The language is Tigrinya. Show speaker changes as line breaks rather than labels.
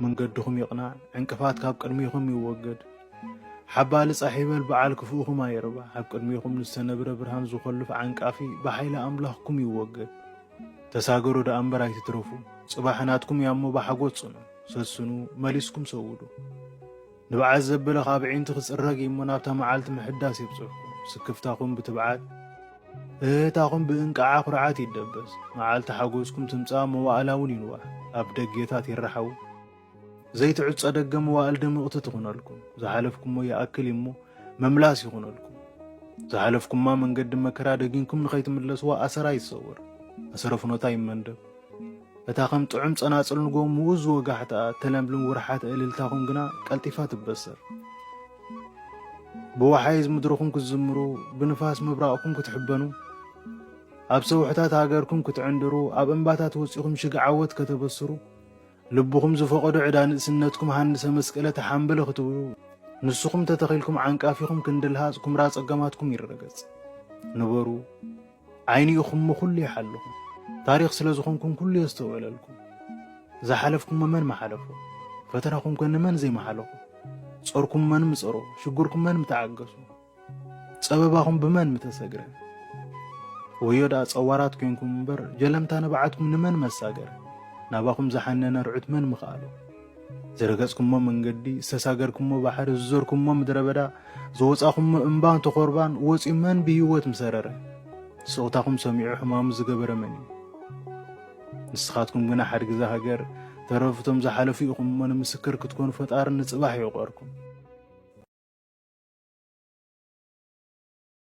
መንገድኩም ይቕናዕ ዕንቅፋት ካብ ቅድሚኹም ይወገድ ሓባል ጻሒበል በዓል ክፉኡኹም ኣይርባ ኣብ ቅድሚኹም ንዝተነብረ ብርሃን ዝኸልፍ ዓንቃፊ ብሓይሊ ኣምላኽኩም ይወገድ ተሳገሩ ዳ እምበር ኣይትትረፉ ጽባሕናትኩም ያሞ ብሓጎት ጽኑ ሰስኑ መሊስኩም ሰውዱ ንበዓል ዘበለ ካብ ዒንቲ ክጽረግ እሞ ናብታ መዓልቲ ምሕዳስ ይብጽሕኩም ስክፍታኹም ብትብዓት እህታኹም ብእንቃዓ ኩርዓት ይደበስ መዓልቲ ሓጎስኩም ትምጻእ መዋእላውን ይንዋሕ ኣብ ደጌታት ይረሓው ዘይትዕጸ ደገ መዋእል ድምቕቲ ትኹነልኩም ዝሓለፍኩሞ ይኣክል እሞ መምላስ ይኹነልኩም ዝሓለፍኩማ መንገዲ መከራ ደጊንኩም ንኸይትምለስዋ ኣሰራ ይሰውር ኣሰረ ፍኖታ ይመንደብ እታ ከም ጥዑም ጸናጽል ንጎም ምውዝ ወጋሕታ ተለምልም ውርሓት እልልታኹም ግና ቀልጢፋ ትበሰር ብወሓይዝ ምድርኹም ክትዝምሩ ብንፋስ መብራቕኩም ክትሕበኑ ኣብ ሰውሕታት ሃገርኩም ክትዕንድሩ ኣብ እምባታት ወፂኹም ሽግዓወት ከተበስሩ ልብኹም ዝፈቐዶ ዕዳ ንእስነትኩም ሃንሰ መስቀለ ተሓንበለ ክትብሉ ንስኹም ተተኺልኩም ዓንቃፊኹም ክንድልሃጽ ኩምራ ጸገማትኩም ይረገጽ ነበሩ ዓይኒ ኢኹም ኩሉ ይሓልኹም ታሪኽ ስለ ዝኾንኩም ኩሉ የስተውዕለልኩም ዝሓለፍኩም መን መሓለፎ ፈተናኹም ከንመን ዘይመሓለኹ ጾርኩም መን ምጸሮ ሽጉርኩም መን ምተዓገሱ ጸበባኹም ብመን ምተሰግረ ወዮዳ ጸዋራት ኮይንኩም እምበር ጀለምታ ነባዓትኩም ንመን መሳገረ ናባኹም ዝሓነነ ርዑት መን ምኽኣሉ ዝረገጽኩሞ መንገዲ ዝተሳገርኩሞ ባሕሪ ዝዞርኩሞ ምድረ በዳ ዝወጻኹሞ እምባን ተኾርባን ወፂ መን ብህይወት ምሰረረ ስቕታኹም ሰሚዑ ሕማሙ ዝገበረ መን እዩ ንስኻትኩም ግና ሓድ ግዜ ሃገር ተረፍቶም ዝሓለፉ ኢኹም እሞ ንምስክር ክትኮኑ ፈጣሪ ንጽባሕ ይቖርኩም